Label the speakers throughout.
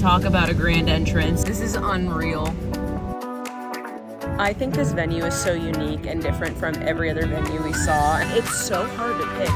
Speaker 1: Talk about a grand entrance. This is unreal. I think this venue is so unique and different from every other venue we saw. It's so hard to pick.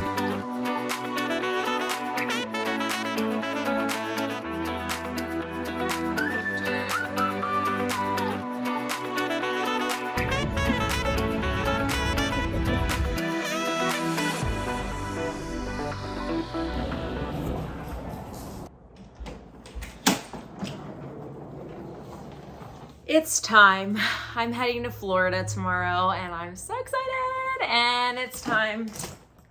Speaker 1: It's time. I'm heading to Florida tomorrow and I'm so excited, and it's time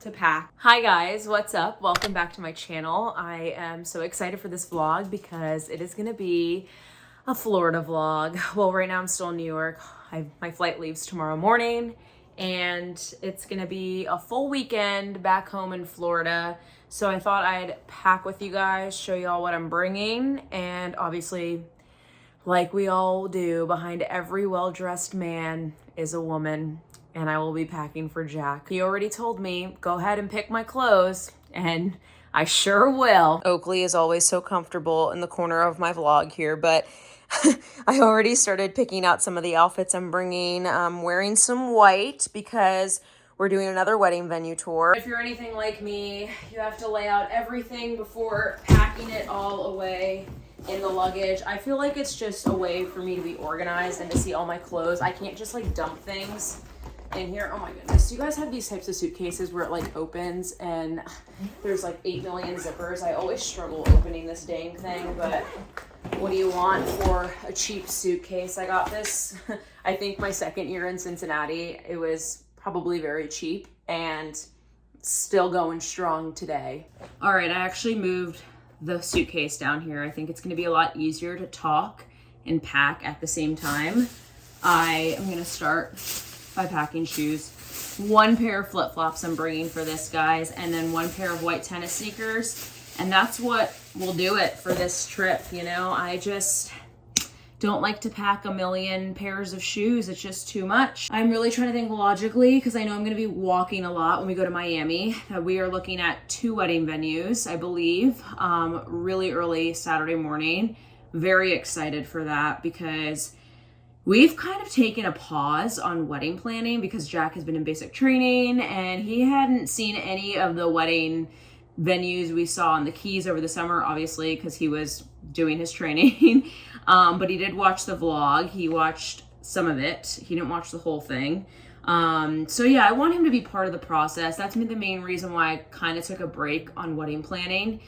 Speaker 1: to pack. Hi guys, what's up? Welcome back to my channel. I am so excited for this vlog because it is gonna be a Florida vlog. Well, right now I'm still in New York. My flight leaves tomorrow morning and it's gonna be a full weekend back home in Florida. So I thought I'd pack with you guys, show you all what I'm bringing, and obviously, like we all do, behind every well-dressed man is a woman, and I will be packing for Jack. He already told me, go ahead and pick my clothes, and I sure will. Oakley is always so comfortable in the corner of my vlog here, but I already started picking out some of the outfits I'm bringing. I'm wearing some white because we're doing another wedding venue tour. If you're anything like me, you have to lay out everything before packing it all away in the luggage. I feel like it's just a way for me to be organized and to see all my clothes. I can't just like dump things in here. Oh my goodness. Do you guys have these types of suitcases where it like opens and there's like 8 million zippers? I always struggle opening this dang thing, but what do you want for a cheap suitcase? I got this, I think my second year in Cincinnati. It was probably very cheap and still going strong today. All right, I actually moved the suitcase down here. I think it's going to be a lot easier to talk and pack at the same time. I am going to start by packing shoes. One pair of flip-flops I'm bringing for this, guys, and then one pair of white tennis sneakers. And that's what will do it for this trip. You know, I just don't like to pack a million pairs of shoes. It's just too much. I'm really trying to think logically because I know I'm going to be walking a lot when we go to Miami. We are looking at 2 wedding venues, I believe, really early Saturday morning. Very excited for that because we've kind of taken a pause on wedding planning because Jack has been in basic training and he hadn't seen any of the wedding venues we saw in the Keys over the summer, obviously, because he was doing his training. But he did watch the vlog. He watched some of it. He didn't watch the whole thing. So yeah, I want him to be part of the process. That's the main reason why I kind of took a break on wedding planning.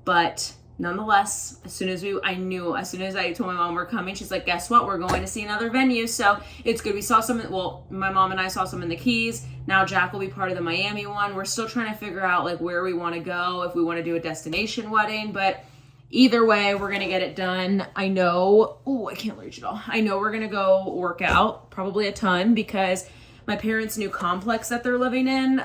Speaker 1: But nonetheless, as soon as I told my mom we're coming, she's like, guess what? We're going to see another venue. So it's good. We saw some, well, my mom and I saw some in the Keys. Now Jack will be part of the Miami one. We're still trying to figure out like where we want to go, if we want to do a destination wedding, but either way, we're going to get it done. I know, I can't reach it all. I know we're going to go work out, probably a ton, because my parents' new complex that they're living in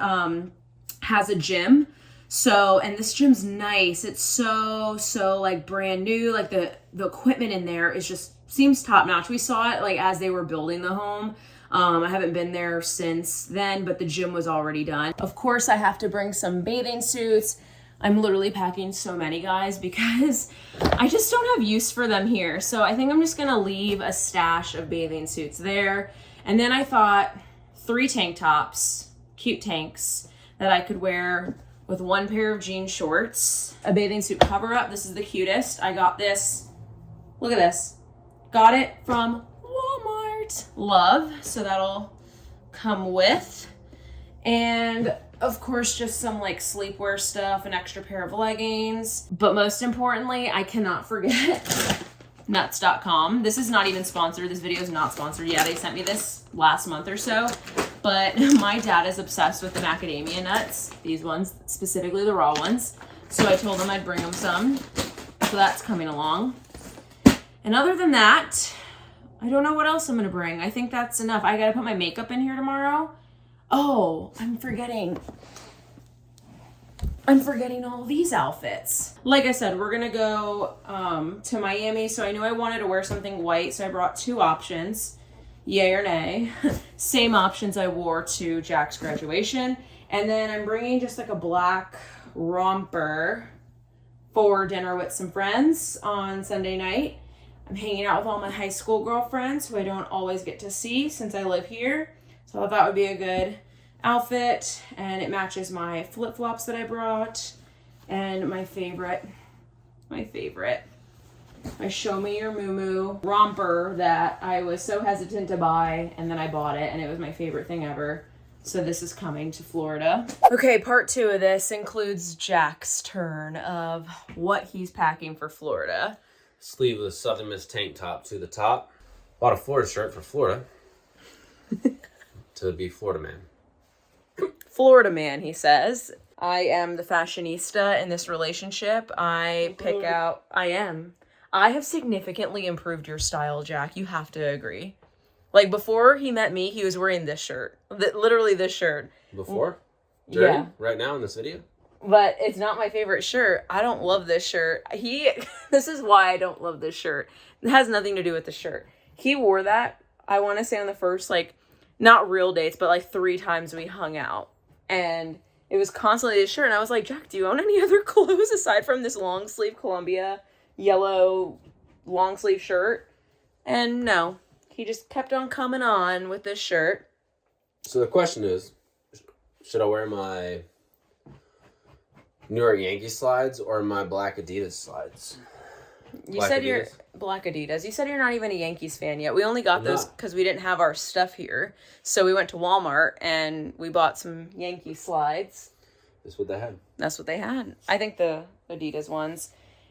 Speaker 1: has a gym. So, and this gym's nice. It's so like brand new. Like the equipment in there is just seems top notch. We saw it like as they were building the home. I haven't been there since then, but the gym was already done. Of course, I have to bring some bathing suits. I'm literally packing so many, guys, because I just don't have use for them here. So I think I'm just gonna leave a stash of bathing suits there. And then I thought 3 tank tops, cute tanks, that I could wear with 1 pair of jean shorts, a bathing suit cover up. This is the cutest. I got this, look at this. Got it from Walmart. Love, so that'll come with. And of course, just some like sleepwear stuff, an extra pair of leggings. But most importantly, I cannot forget nuts.com. This is not even sponsored. This video is not sponsored. Yeah, they sent me this last month or so. But my dad is obsessed with the macadamia nuts. These ones, specifically the raw ones. So I told him I'd bring him some. So that's coming along. And other than that, I don't know what else I'm gonna bring. I think that's enough. I gotta put my makeup in here tomorrow. Oh, I'm forgetting all these outfits. Like I said, we're gonna go to Miami, so I knew I wanted to wear something white, so I brought 2 options, yay or nay. Same options I wore to Jack's graduation. And then I'm bringing just like a black romper for dinner with some friends on Sunday night. I'm hanging out with all my high school girlfriends who I don't always get to see since I live here. So I thought that would be a good outfit, and it matches my flip-flops that I brought and my favorite, my Show Me Your Moo romper that I was so hesitant to buy, and then I bought it, and it was my favorite thing ever. So this is coming to Florida. Okay, part 2 of this includes Jack's turn of what he's packing for Florida.
Speaker 2: Sleeveless Southern Miss tank top to the top. Bought a Florida shirt for Florida. To be Florida man.
Speaker 1: Florida man, he says. I am the fashionista in this relationship. I have significantly improved your style, Jack. You have to agree. Like, before he met me, he was wearing this shirt. Literally this shirt.
Speaker 2: Before? During?
Speaker 1: Yeah.
Speaker 2: Right now in this video?
Speaker 1: But it's not my favorite shirt. I don't love this shirt. This is why I don't love this shirt. It has nothing to do with the shirt. He wore that, I want to say, on the first, like, not real dates, but like 3 times we hung out. And it was constantly this shirt. And I was like, Jack, do you own any other clothes aside from this long sleeve Columbia yellow long sleeve shirt? And no. He just kept on coming on with this shirt.
Speaker 2: So the question is, should I wear my New York Yankees slides or my black Adidas slides?
Speaker 1: You said you're black Adidas. You said you're not even a Yankees fan yet. We only got those because we didn't have our stuff here. So we went to Walmart and we bought some Yankee slides.
Speaker 2: That's what they had.
Speaker 1: That's what they had. I think the Adidas ones.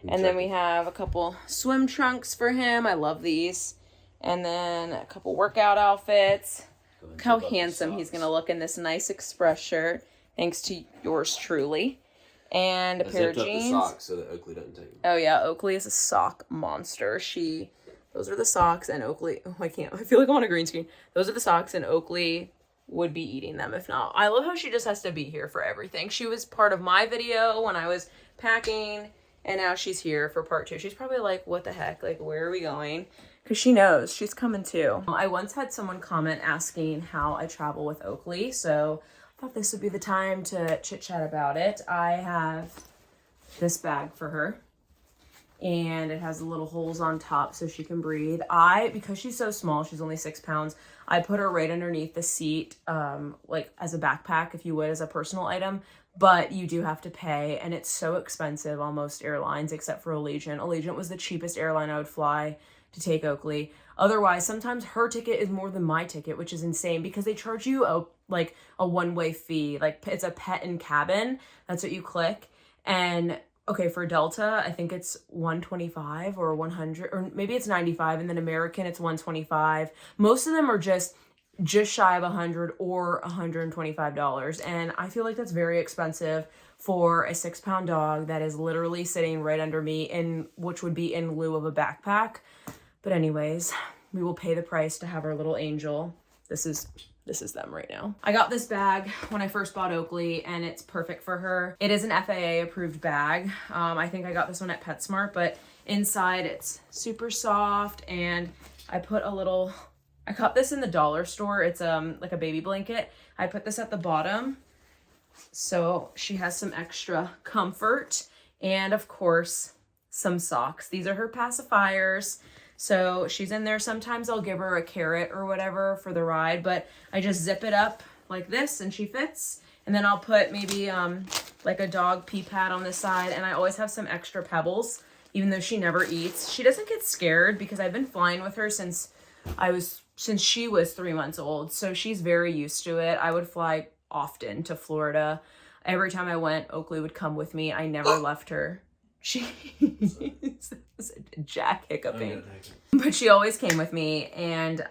Speaker 1: And then we have a couple swim trunks for him. I love these. And then a couple workout outfits. Look how handsome he's going to look in this nice Express shirt. Thanks to yours truly. And a pair of jeans.
Speaker 2: The socks so that Oakley doesn't take them.
Speaker 1: Oh yeah, Oakley is a sock monster. Those are the socks, and Oakley, I feel like I'm on a green screen. Those are the socks, and Oakley would be eating them if not. I love how she just has to be here for everything. She was part of my video when I was packing, and now she's here for part 2. She's probably like, what the heck? Like, where are we going? Because she knows she's coming too. I once had someone comment asking how I travel with Oakley, so I thought this would be the time to chit chat about it. I have this bag for her, and it has the little holes on top so she can breathe. Because she's so small, she's only 6 pounds, I put her right underneath the seat, like as a backpack, if you would, as a personal item. But you do have to pay, and it's so expensive on most airlines except for Allegiant. Allegiant was the cheapest airline I would fly to take Oakley. Otherwise, sometimes her ticket is more than my ticket, which is insane because they charge you a one-way fee. Like, it's a pet in cabin. That's what you click. And okay, for Delta, I think it's $125 or $100, or maybe it's $95, and then American it's $125. Most of them are just shy of $100 or $125, and I feel like that's very expensive for a 6-pound dog that is literally sitting right under me, which would be in lieu of a backpack. But anyways, we will pay the price to have our little angel. This is them right now. I got this bag when I first bought Oakley, and it's perfect for her. It is an FAA approved bag. I think I got this one at PetSmart, but inside it's super soft, and I got this in the dollar store. It's like a baby blanket. I put this at the bottom so she has some extra comfort, and of course some socks. These are her pacifiers. So she's in there. Sometimes I'll give her a carrot or whatever for the ride, but I just zip it up like this and she fits. And then I'll put maybe like a dog pee pad on this side, and I always have some extra pebbles, even though she never eats. She doesn't get scared because I've been flying with her since she was 3 months old. So she's very used to it. I would fly often to Florida. Every time I went, Oakley would come with me. I never left her. Jack hiccuping. But she always came with me, and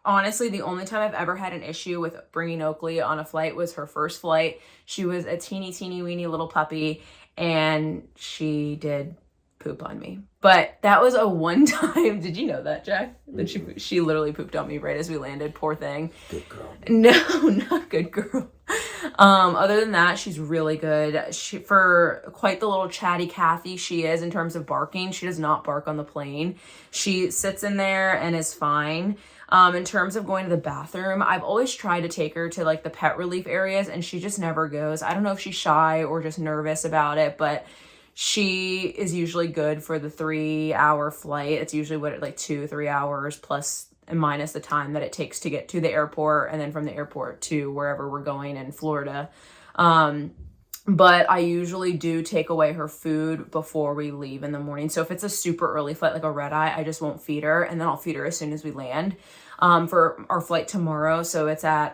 Speaker 1: honestly, the only time I've ever had an issue with bringing Oakley on a flight was her first flight. She was a teeny weeny little puppy, and she did poop on me. But that was a one time. Did you know that, Jack? That she literally pooped on me right as we landed. Poor thing.
Speaker 2: Good girl.
Speaker 1: No, not good girl. Other than that, she's really good. For quite the little chatty Cathy she is in terms of barking. She does not bark on the plane. She sits in there and is fine. In terms of going to the bathroom, I've always tried to take her to like the pet relief areas, and she just never goes. I don't know if she's shy or just nervous about it, but She is usually good for the 3-hour flight. It's usually like 2-3 hours plus and minus the time that it takes to get to the airport and then from the airport to wherever we're going in Florida. But I usually do take away her food before we leave in the morning. So if it's a super early flight, like a red eye, I just won't feed her, and then I'll feed her as soon as we land. For our flight tomorrow, so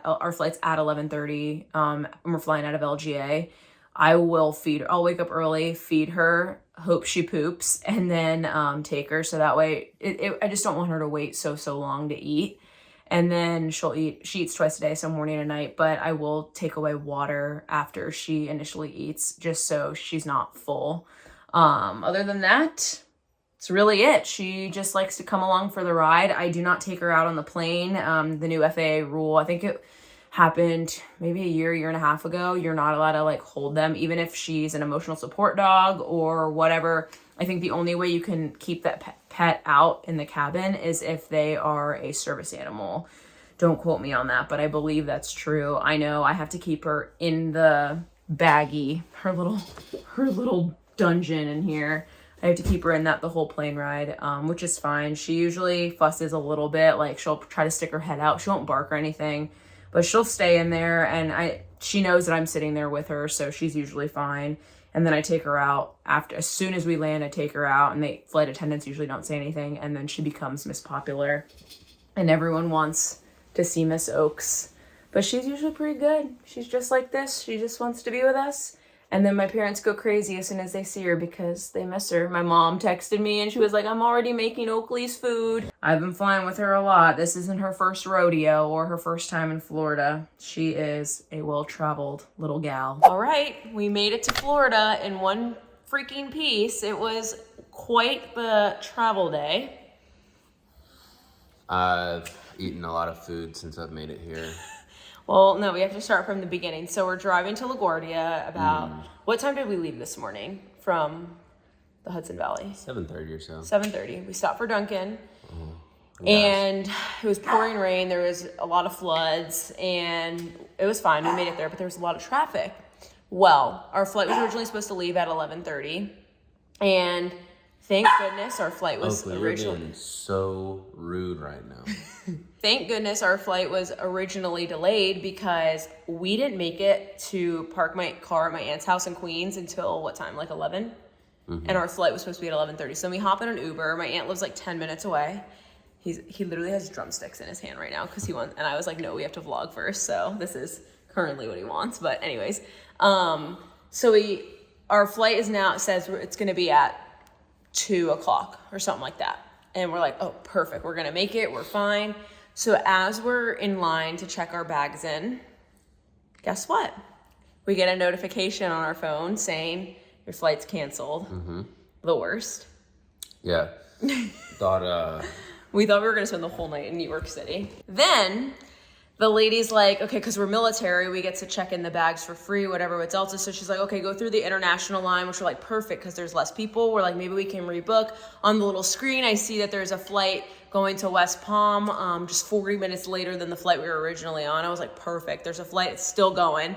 Speaker 1: our flight's at 11:30, and we're flying out of LGA. I will feed her. I'll wake up early, feed her, hope she poops, and then take her. So that way, I just don't want her to wait so long to eat. And then she eats twice a day, so morning and night, but I will take away water after she initially eats, just so she's not full. Other than that, it's really it. She just likes to come along for the ride. I do not take her out on the plane. The new FAA rule, I think it happened maybe a year and a half ago. You're not allowed to like hold them, even if she's an emotional support dog or whatever. I think the only way you can keep that pet out in the cabin is if they are a service animal. Don't quote me on that, but I believe that's true. I know I have to keep her in the baggie, her little dungeon in here. I have to keep her in that the whole plane ride, which is fine. She usually fusses a little bit, like she'll try to stick her head out. She won't bark or anything, but she'll stay in there, and she knows that I'm sitting there with her, so she's usually fine. And then I take her out as soon as we land, I take her out, and the flight attendants usually don't say anything, and then she becomes Miss Popular, and everyone wants to see Miss Oaks. But she's usually pretty good. She's just like this. She just wants to be with us. And then my parents go crazy as soon as they see her because they miss her. My mom texted me and she was like, I'm already making Oakley's food. I've been flying with her a lot. This isn't her first rodeo or her first time in Florida. She is a well-traveled little gal. All right, we made it to Florida in one freaking piece. It was quite the travel day.
Speaker 2: I've eaten a lot of food since I've made it here.
Speaker 1: Well, no, we have to start from the beginning. So we're driving to LaGuardia about, what time did we leave this morning from the Hudson Valley?
Speaker 2: 7:30 or so.
Speaker 1: 7:30. We stopped for Dunkin'. And it was pouring rain. There was a lot of floods and it was fine. We made it there, but there was a lot of traffic. Well, our flight was originally supposed to leave at 11:30 and thank goodness our flight was
Speaker 2: originally... You're being so rude right now.
Speaker 1: Thank goodness our flight was originally delayed because we didn't make it to park my car at my aunt's house in Queens until what time? Like 11? Mm-hmm. And our flight was supposed to be at 11:30. So we hop in an Uber. My aunt lives like 10 minutes away. He literally has drumsticks in his hand right now because he wants, and I was like, no, we have to vlog first. So this is currently what he wants. But anyways, so our flight is now, it says it's going to be at 2 o'clock or something like that. And we're like, oh, perfect. We're going to make it. We're fine. So as we're in line to check our bags in, guess what? We get a notification on our phone saying your flight's canceled. Mm-hmm. The worst.
Speaker 2: Yeah.
Speaker 1: We thought we were going to spend the whole night in New York City. Then the lady's like, okay, because we're military, we get to check in the bags for free, whatever with Delta. So she's like, okay, go through the international line, which we're like, perfect, because there's less people. We're like, maybe we can rebook. On the little screen, I see that there's a flight going to West Palm, just 40 minutes later than the flight we were originally on. I was like, perfect. There's a flight, it's still going.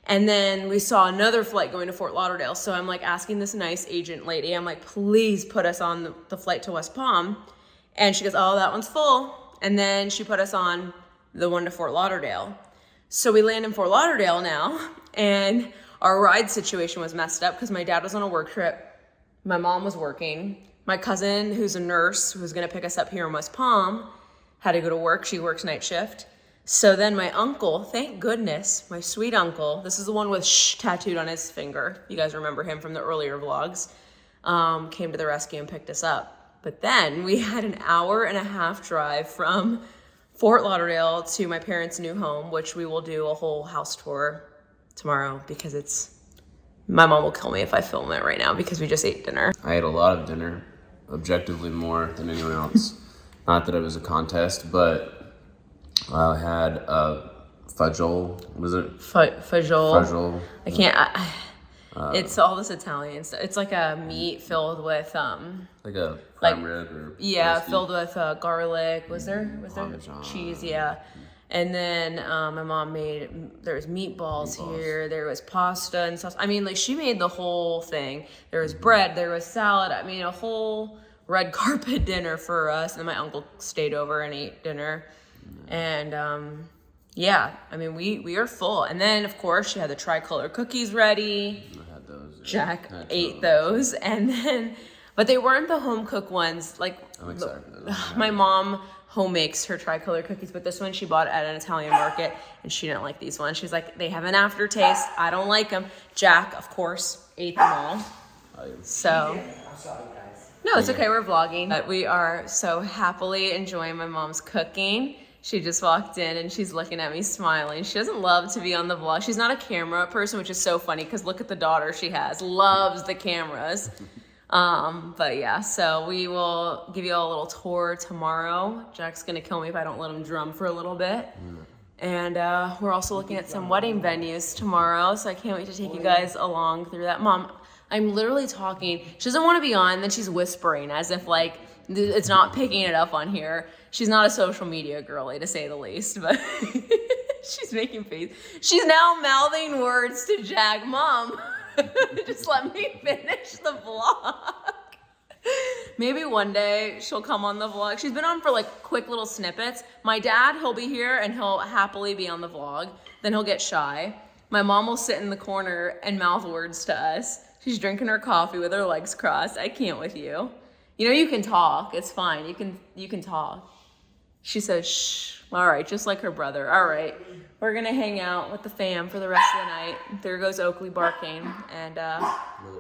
Speaker 1: And then we saw another flight going to Fort Lauderdale. So I'm like asking this nice agent lady, I'm like, please put us on the flight to West Palm. And she goes, oh, that one's full. And then she put us on the one to Fort Lauderdale. So we land in Fort Lauderdale now, and our ride situation was messed up because my dad was on a work trip. My mom was working. My cousin, who's a nurse, who was going to pick us up here in West Palm, had to go to work. She works night shift. So then my uncle, thank goodness, my sweet uncle, this is the one with shh tattooed on his finger. You guys remember him from the earlier vlogs, came to the rescue and picked us up. But then we had an 1.5-hour drive from Fort Lauderdale to my parents' new home, which we will do a whole house tour tomorrow because my mom will kill me if I film it right now because we just ate dinner.
Speaker 2: I ate a lot of dinner, objectively more than anyone else. Not that it was a contest, but I had a fajol, was it?
Speaker 1: Fajol. I can't, it's all this Italian stuff. It's like a meat filled with,
Speaker 2: like a prime rib or
Speaker 1: yeah,
Speaker 2: roasty.
Speaker 1: filled with garlic. Was there
Speaker 2: Parmesan.
Speaker 1: cheese? Yeah. And then my mom there was meatballs here, there was pasta and sauce. I mean, like, she made the whole thing. There was bread, there was salad. I mean, a whole red carpet dinner for us. And my uncle stayed over and ate dinner. And yeah, I mean, we are full. And then, of course, she had the tricolor cookies ready.
Speaker 2: I had those.
Speaker 1: Jack ate those. And then, but they weren't the home cooked ones. Like,
Speaker 2: I'm excited.
Speaker 1: my mom home makes her tricolor cookies, but this one she bought at an Italian market, and she didn't like these ones. She's like, they have an aftertaste. I don't like them. Jack, of course, ate them all. So, no, it's okay. We're vlogging. But we are so happily enjoying my mom's cooking. She just walked in and she's looking at me smiling. She doesn't love to be on the vlog. She's not a camera person, which is so funny because look at the daughter she has. Loves the cameras. But yeah, so we will give you all a little tour tomorrow. Jack's gonna kill me if I don't let him drum for a little bit. And we're also looking at some wedding venues tomorrow, so I can't wait to take you guys along through that. Mom, I'm literally talking. She doesn't want to be on, then she's whispering as if like it's not picking it up on here. She's not a social media girly, to say the least, but she's making face. She's now mouthing words to Jack. Mom, just let me finish the vlog. Maybe one day she'll come on the vlog. She's been on for like quick little snippets. My dad, he'll be here and he'll happily be on the vlog. Then he'll get shy. My mom will sit in the corner and mouth words to us. She's drinking her coffee with her legs crossed. I can't with you. You know, you can talk. It's fine. You can talk. She says, shh. All right, just like her brother. All right, we're gonna hang out with the fam for the rest of the night. There goes Oakley barking, and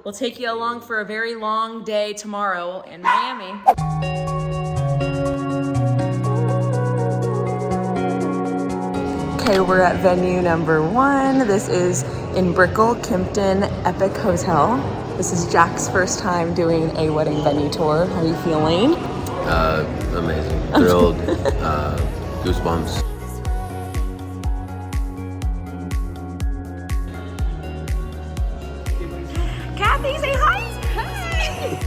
Speaker 1: we'll take you along for a very long day tomorrow in Miami. Okay, we're at venue number 1. This is in Brickell, Kimpton EPIC Hotel. This is Jack's first time doing a wedding venue tour. How are you feeling?
Speaker 2: Amazing. Thrilled. Goosebumps.
Speaker 1: Kathy, say hi. Hi.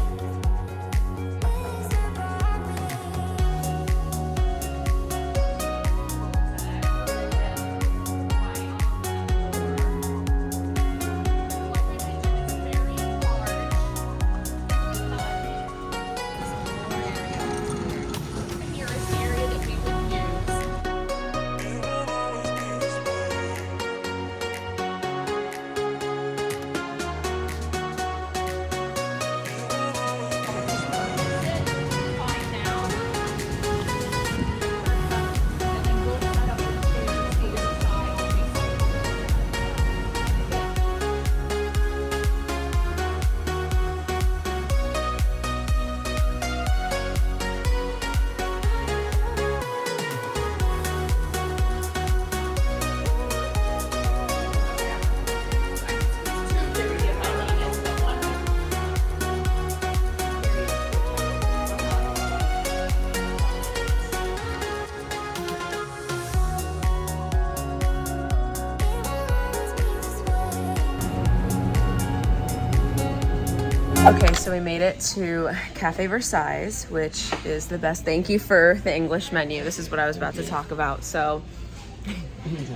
Speaker 1: Okay, so we made it to Cafe Versailles, which is the best. Thank you for the English menu. This is what I was about to talk about. So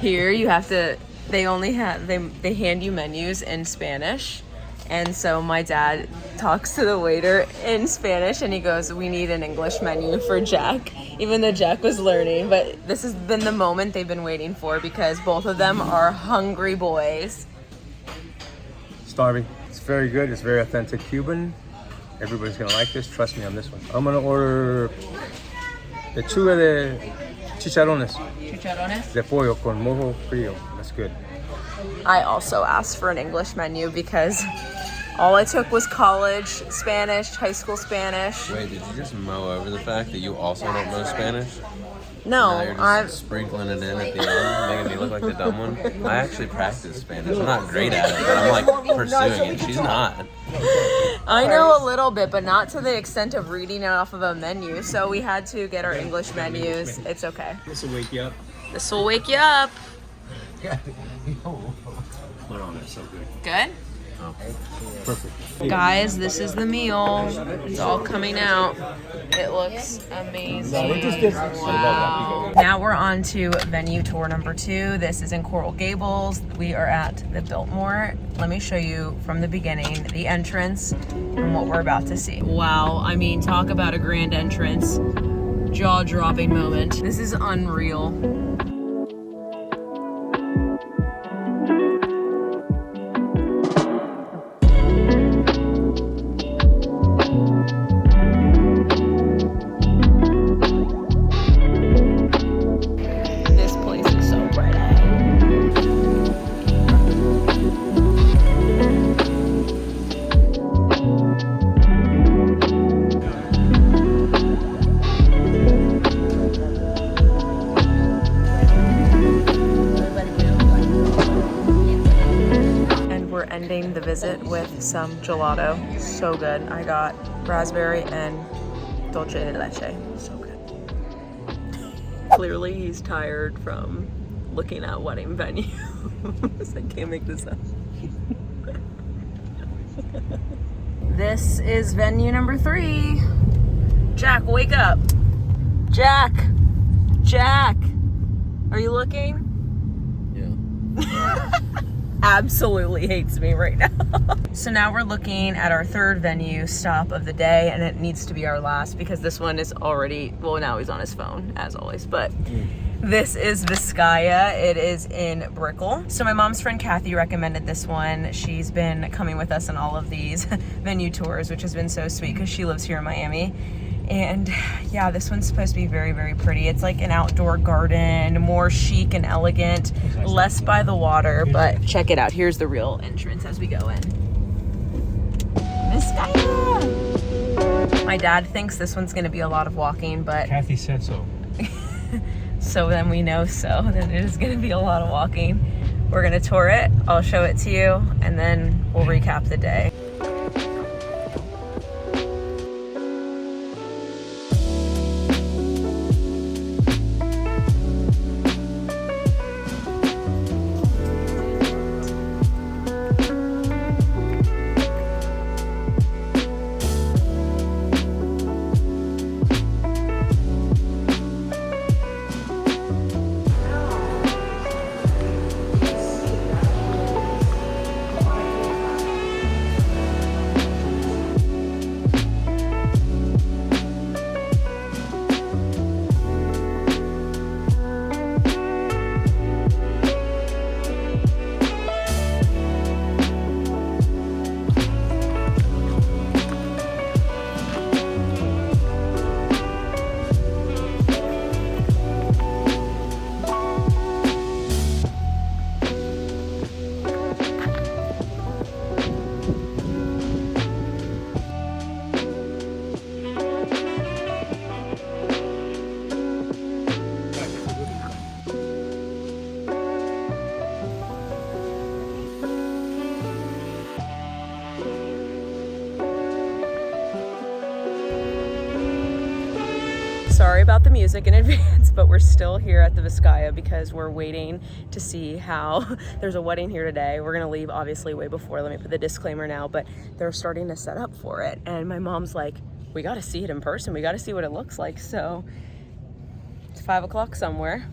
Speaker 1: here you have to, they hand you menus in Spanish. And so my dad talks to the waiter in Spanish and he goes, we need an English menu for Jack, even though Jack was learning. But this has been the moment they've been waiting for because both of them are hungry boys.
Speaker 3: Starving. It's very good. It's very authentic Cuban. Everybody's gonna like this. Trust me on this one. I'm gonna order lechuga de chicharrones.
Speaker 1: Chicharrones?
Speaker 3: De pollo con mojo frío. That's good.
Speaker 1: I also asked for an English menu because all I took was college Spanish, high school Spanish.
Speaker 2: Wait, did you just mow over the fact that you also don't know Spanish?
Speaker 1: No,
Speaker 2: Now you're just sprinkling it in at the end, making me look like the dumb one. I actually practice Spanish. I'm not great at it, but I'm like pursuing it. She's not.
Speaker 1: I know a little bit, but not to the extent of reading it off of a menu. So we had to get our English menus. It's okay.
Speaker 3: This will wake you up.
Speaker 1: This will wake you up.
Speaker 3: Hold on, that's so good.
Speaker 1: Good?
Speaker 3: Perfect.
Speaker 1: Guys, this is the meal. It's all coming out. It looks amazing. Wow. Now we're on to venue tour number 2. This is in Coral Gables. We are at the Biltmore. Let me show you from the beginning the entrance and what we're about to see. Wow, I mean, talk about a grand entrance. Jaw-dropping moment. This is unreal. Ending the visit with some gelato. So good. I got raspberry and dulce de leche. So good. Clearly he's tired from looking at wedding venues. I can't make this up. This is venue number 3. Jack, wake up. Jack. Jack. Are you looking?
Speaker 2: Yeah.
Speaker 1: Absolutely hates me right now. So now we're looking at our 3rd venue stop of the day, and it needs to be our last because this one is already, well, now he's on his phone as always, but this is Vizcaya. It is in Brickell. So my mom's friend Kathy recommended this one. She's been coming with us on all of these venue tours, which has been so sweet because she lives here in Miami. And yeah, this one's supposed to be very, very pretty. It's like an outdoor garden, more chic and elegant, less by the water, but check it out. Here's the real entrance as we go in. Vizcaya! My dad thinks this one's gonna be a lot of walking, but
Speaker 3: Kathy said so.
Speaker 1: so then we know then it is gonna be a lot of walking. We're gonna tour it, I'll show it to you, and then we'll recap the day. Sorry about the music in advance, but we're still here at the Vizcaya because we're waiting to see how there's a wedding here today. We're gonna leave obviously way before. Let me put the disclaimer now, but they're starting to set up for it. And my mom's like, we gotta see it in person. We gotta see what it looks like. So it's 5 o'clock somewhere.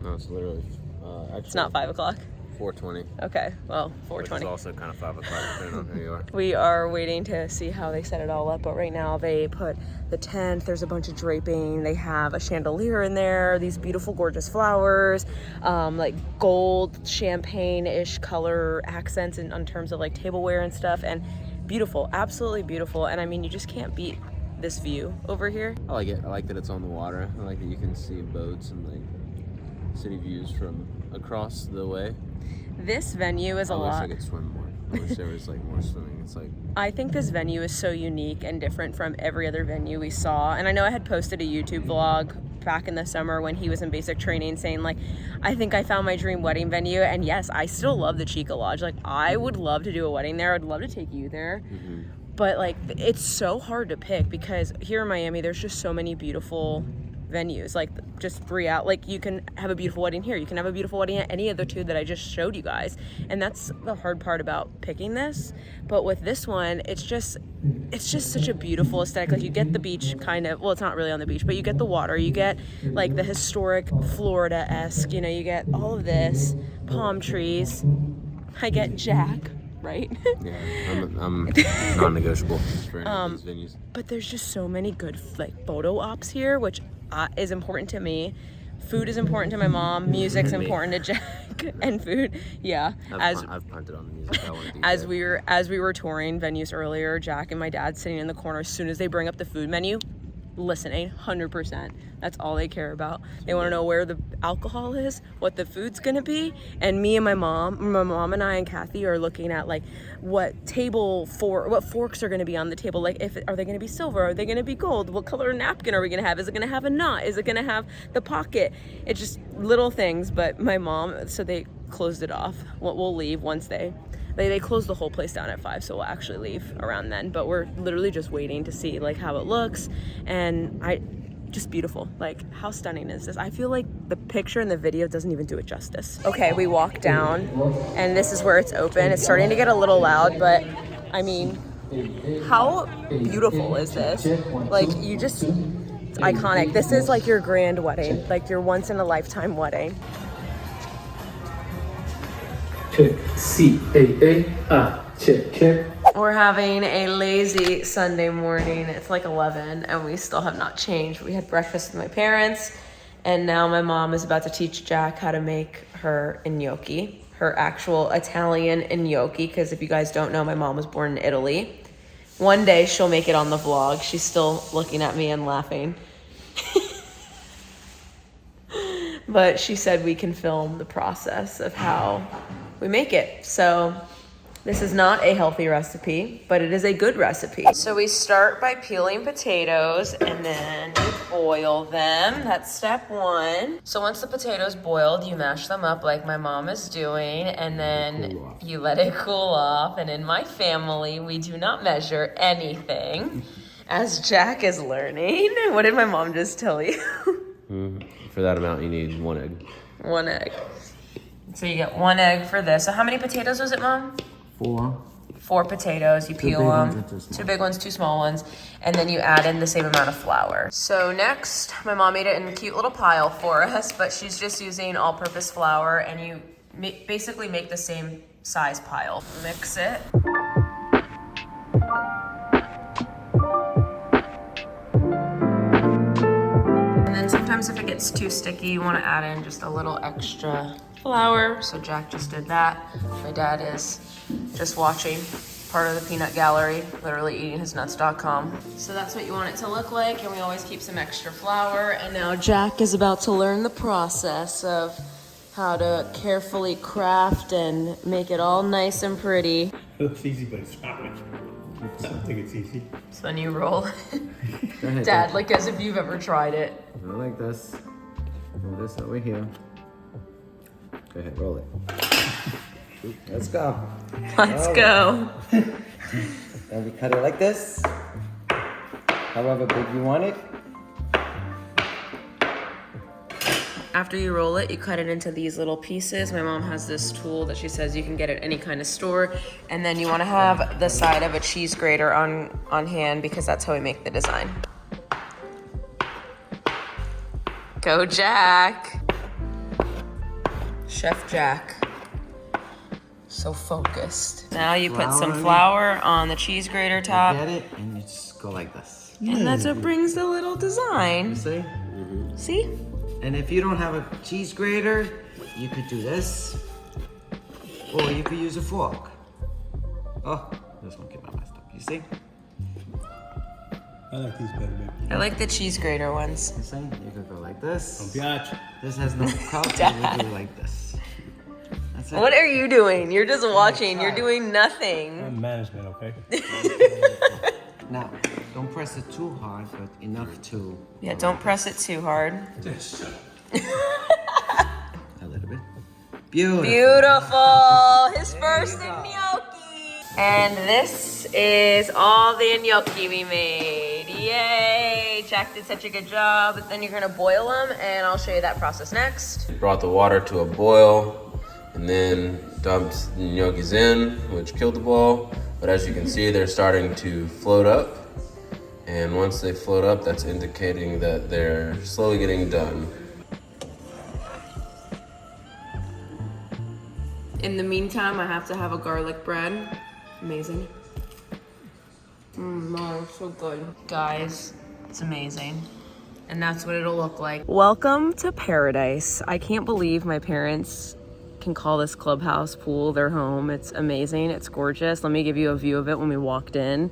Speaker 2: No, it's literally, actually.
Speaker 1: It's not 5 o'clock.
Speaker 2: 4:20.
Speaker 1: Okay, well, 4:20.
Speaker 2: Which is also kind of 5 o'clock depending on who you are.
Speaker 1: We are waiting to see how they set it all up, but right now they put the tent, there's a bunch of draping, they have a chandelier in there, these beautiful gorgeous flowers, like gold champagne-ish color accents in terms of like tableware and stuff, and beautiful, absolutely beautiful. And I mean, you just can't beat this view over here.
Speaker 2: I like it. I like that it's on the water. I like that you can see boats and like city views from across the way.
Speaker 1: This venue is a lot.
Speaker 2: I wish I could swim more. I wish there was like more swimming. It's like,
Speaker 1: I think this venue is so unique and different from every other venue we saw. And I know I had posted a YouTube vlog back in the summer when he was in basic training saying like, I think I found my dream wedding venue. And yes, I still love the Chica Lodge. Like, I would love to do a wedding there. I'd love to take you there.
Speaker 2: mm-hmm.
Speaker 1: But like, it's so hard to pick because here in Miami, there's just so many beautiful venues, like just 3 out. Like you can have a beautiful wedding here, you can have a beautiful wedding at any of the 2 that I just showed you guys, and that's the hard part about picking this. But with this one, it's just such a beautiful aesthetic. Like you get the beach kind of, well, it's not really on the beach, but you get the water, you get like the historic Florida-esque, you know, you get all of this, palm trees. I get Jack, right?
Speaker 2: Yeah, I'm non-negotiable for any of these venues.
Speaker 1: But there's just so many good like photo ops here, which is important to me. Food is important to my mom. Music's important to Jack, and food. Yeah.
Speaker 2: I've punted on the music. I want to be
Speaker 1: As we were touring venues earlier, Jack and my dad sitting in the corner. As soon as they bring up the food menu, listening 100%. That's all they care about. They want to know where the alcohol is, what the food's gonna be, and me and my mom and I and Kathy are looking at like what forks are gonna be on the table. Like are they gonna be silver? Are they gonna be gold? What color napkin are we gonna have? Is it gonna have a knot? Is it gonna have the pocket? It's just little things. But my mom, so they closed it off. We'll leave once they close the whole place down at 5, so we'll actually leave around then. But we're literally just waiting to see like how it looks, and just beautiful. Like, how stunning is this? I feel like the picture in the video doesn't even do it justice. Okay, we walk down, and this is where it's open. It's starting to get a little loud, but I mean, how beautiful is this? Like, it's iconic. This is like your grand wedding, like your once in a lifetime wedding.
Speaker 4: Check. CAA. Check.
Speaker 1: We're having a lazy Sunday morning. It's like 11 and we still have not changed. We had breakfast with my parents, and now my mom is about to teach Jack how to make her gnocchi, her actual Italian gnocchi, because if you guys don't know, my mom was born in Italy. One day she'll make it on the vlog. She's still looking at me and laughing. But she said we can film the process of how we make it. So this is not a healthy recipe, but it is a good recipe. So we start by peeling potatoes and then you boil them. That's step 1. So once the potatoes boiled, you mash them up like my mom is doing, and then you let it cool off. And in my family, we do not measure anything, as Jack is learning. What did my mom just tell you?
Speaker 2: For that amount, you need 1 egg.
Speaker 1: 1 egg. So you get 1 egg for this. So how many potatoes was it, Mom?
Speaker 4: 4.
Speaker 1: 4 potatoes. You peel them. 2 big ones, 2 small ones. And then you add in the same amount of flour. So next, my mom made it in a cute little pile for us, but she's just using all-purpose flour, and you basically make the same size pile. Mix it. And then sometimes if it gets too sticky, you want to add in just a little extra flour. So Jack just did that. My dad is just watching, part of the peanut gallery, literally eating his nuts.com. So that's what you want it to look like, and we always keep some extra flour. And now Jack is about to learn the process of how to carefully craft and make it all nice and pretty.
Speaker 3: It looks easy, but it's not. I don't think it's easy.
Speaker 1: So then you roll. Dad, like as if you've ever tried it.
Speaker 4: Go like this. Roll this over here. Go ahead, roll it. Let's go.
Speaker 1: Let's go.
Speaker 4: Then we cut it like this. However big you want it.
Speaker 1: After you roll it, you cut it into these little pieces. My mom has this tool that she says you can get at any kind of store. And then you want to have the side of a cheese grater on hand, because that's how we make the design. Go, Jack. Chef Jack. So focused. Now you put some flour on the cheese grater top.
Speaker 4: Get it, and you just go like this.
Speaker 1: And that's what brings the little design.
Speaker 4: See?
Speaker 1: See?
Speaker 4: And if you don't have a cheese grater, you could do this. Or you could use a fork. Oh, this one came out messed up. You see?
Speaker 3: I like these better, baby.
Speaker 1: I like the cheese grater ones.
Speaker 4: You see? You could go like this.
Speaker 3: Biatch.
Speaker 4: This has no cup, so you do like this. That's it.
Speaker 1: What are you doing? You're just watching. You're doing nothing.
Speaker 3: I'm management, okay?
Speaker 4: Now, don't press it too hard, but enough to...
Speaker 1: Yeah, don't press it too hard.
Speaker 4: A little bit. Beautiful.
Speaker 1: Beautiful. His first gnocchi. And this is all the gnocchi we made. Yay. Jack did such a good job. Then you're gonna boil them, and I'll show you that process next.
Speaker 2: Brought the water to a boil and then dumped the gnocchis in, which killed the boil. But as you can see, they're starting to float up. And once they float up, that's indicating that they're slowly getting done.
Speaker 1: In the meantime, I have to have a garlic bread. Amazing. No, it's so good. Guys, it's amazing. And that's what it'll look like. Welcome to paradise. I can't believe my parents can call this clubhouse pool their home. It's amazing. It's gorgeous. Let me give you a view of it when we walked in.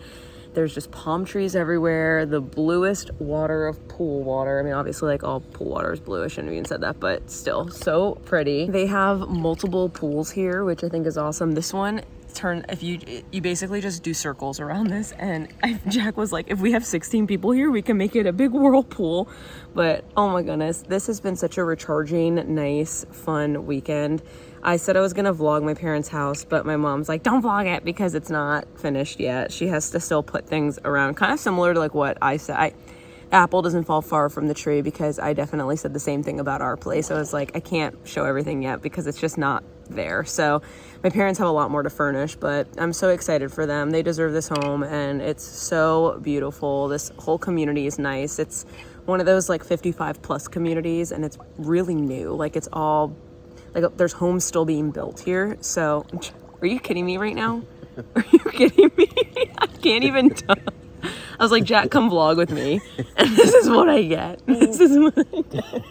Speaker 1: There's just palm trees everywhere. The bluest water of pool water. I mean, obviously, like, all pool water is blue. I shouldn't have even said that, but still, so pretty. They have multiple pools here, which I think is awesome. This one, if you basically just do circles around this, and Jack was like, if we have 16 people here, we can make it a big whirlpool. But oh my goodness, this has been such a recharging, nice, fun weekend. I said I was gonna vlog my parents' house, but my mom's like, don't vlog it because it's not finished yet. She has to still put things around, kind of similar to like what I said. Apple doesn't fall far from the tree, because I definitely said the same thing about our place. I was like, I can't show everything yet because it's just not there. So my parents have a lot more to furnish, but I'm so excited for them. They deserve this home, and it's so beautiful. This whole community is nice. It's one of those like 55 plus communities, and it's really new. Like, it's all like, there's homes still being built here. So are you kidding me right now? Are you kidding me? I can't even tell. I was like, Jack, come vlog with me. And this is what I get. This is what I get.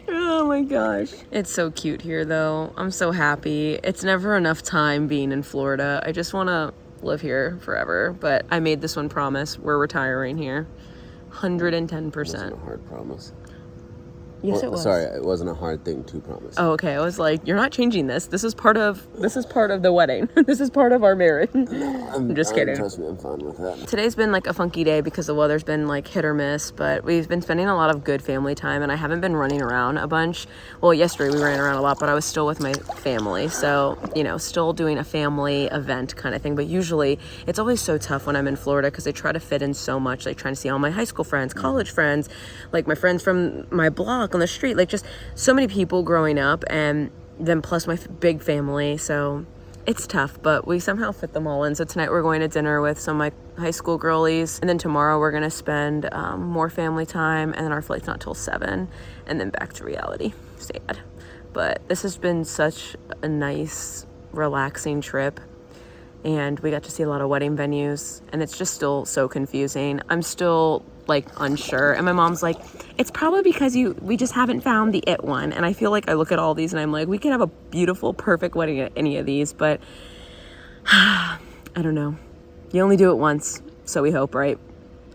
Speaker 1: Oh my gosh. It's so cute here though. I'm so happy. It's never enough time being in Florida. I just want to live here forever. But I made this one promise. We're retiring here. 110%.
Speaker 2: It wasn't a hard promise.
Speaker 1: Yes, it was.
Speaker 2: Sorry, it wasn't a hard thing to promise.
Speaker 1: Oh, okay. I was like, you're not changing this. This is part of the wedding. This is part of our marriage. I'm just kidding.
Speaker 2: Trust me, I'm fine with that.
Speaker 1: Today's been like a funky day because the weather's been like hit or miss, but we've been spending a lot of good family time, and I haven't been running around a bunch. Well, yesterday we ran around a lot, but I was still with my family. So, still doing a family event kind of thing. But usually it's always so tough when I'm in Florida because I try to fit in so much, like trying to see all my high school friends, college friends, like my friends from my block on the street, like just so many people growing up, and then plus my big family. So it's tough, but we somehow fit them all in. So tonight we're going to dinner with some of my high school girlies, and then tomorrow we're going to spend more family time, and then our flight's not till 7, and then back to reality. Sad. But this has been such a nice, relaxing trip, and we got to see a lot of wedding venues, and it's just still so confusing. I'm still like unsure, and my mom's like, it's probably because we just haven't found the it one. And I feel like I look at all these and I'm like, we could have a beautiful, perfect wedding at any of these, but I don't know. You only do it once, so we hope, right?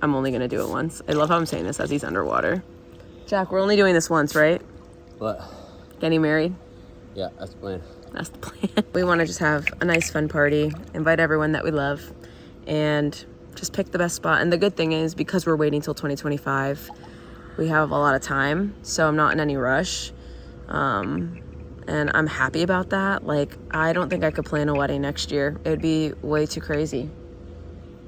Speaker 1: I'm only gonna do it once. I love how I'm saying this as he's underwater. Jack, we're only doing this once, right?
Speaker 2: What?
Speaker 1: Getting married?
Speaker 2: Yeah, that's the plan.
Speaker 1: That's the plan. We want to just have a nice, fun party, invite everyone that we love, and just pick the best spot. And the good thing is, because we're waiting till 2025, we have a lot of time, so I'm not in any rush. And I'm happy about that. Like, I don't think I could plan a wedding next year. It would be way too crazy.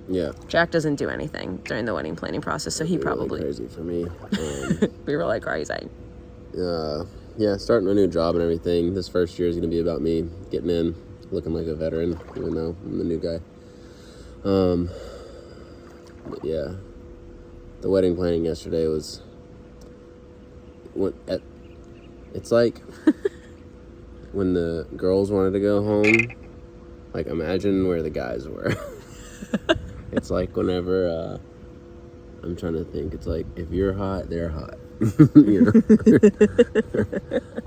Speaker 2: Yeah.
Speaker 1: Jack doesn't do anything during the wedding planning process, so he probably...
Speaker 2: Really crazy for me.
Speaker 1: We were like, crazy.
Speaker 2: Yeah, starting a new job and everything. This first year is going to be about me getting in, looking like a veteran, even though I'm the new guy. But yeah, the wedding planning yesterday was... It's like when the girls wanted to go home, like, imagine where the guys were. It's like whenever, I'm trying to think, it's like, if you're hot, they're hot. You know?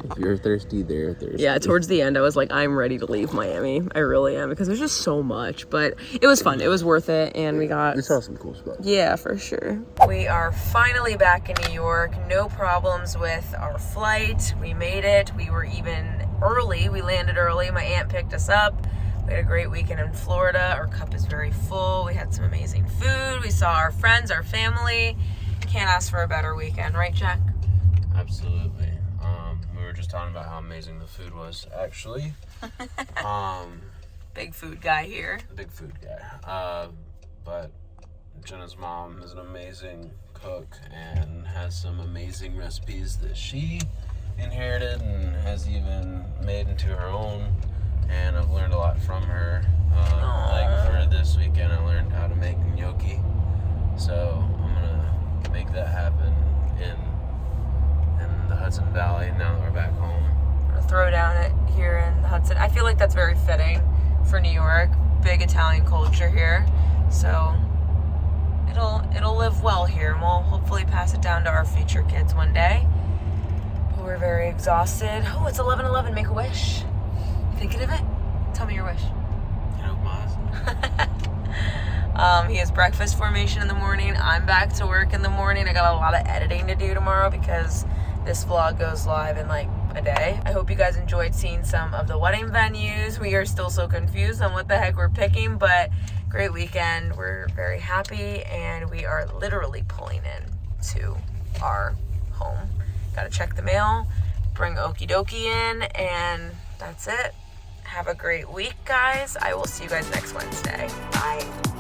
Speaker 2: If you're thirsty, they're thirsty.
Speaker 1: Yeah, towards the end, I was like, I'm ready to leave Miami. I really am, because there's just so much. But it was fun. It was worth it, and we saw
Speaker 2: some cool spots.
Speaker 1: Yeah, for sure. We are finally back in New York. No problems with our flight. We made it. We were even early. We landed early. My aunt picked us up. We had a great weekend in Florida. Our cup is very full. We had some amazing food. We saw our friends, our family. Can't ask for a better weekend, right, Jack?
Speaker 2: Absolutely. We were just talking about how amazing the food was, actually.
Speaker 1: Big food guy here.
Speaker 2: Big food guy. But Jenna's mom is an amazing cook and has some amazing recipes that she inherited and has even made into her own. And I've learned a lot from her. Like for this weekend, I learned how to make gnocchi. So I'm gonna make that happen in the Hudson Valley now that we're back home.
Speaker 1: I'm gonna throw down it here in the Hudson. I feel like that's very fitting for New York. Big Italian culture here, so it'll live well here, and we'll hopefully pass it down to our future kids one day. But we're very exhausted. Oh, it's 11:11. Make a wish. You thinking of it? Tell me your wish.
Speaker 2: You know, Maz.
Speaker 1: He has breakfast formation in the morning. I'm back to work in the morning. I got a lot of editing to do tomorrow because this vlog goes live in like a day. I hope you guys enjoyed seeing some of the wedding venues. We are still so confused on what the heck we're picking, but great weekend. We're very happy, and we are literally pulling in to our home. Gotta check the mail, bring Okie Dokie in, and that's it. Have a great week, guys. I will see you guys next Wednesday. Bye.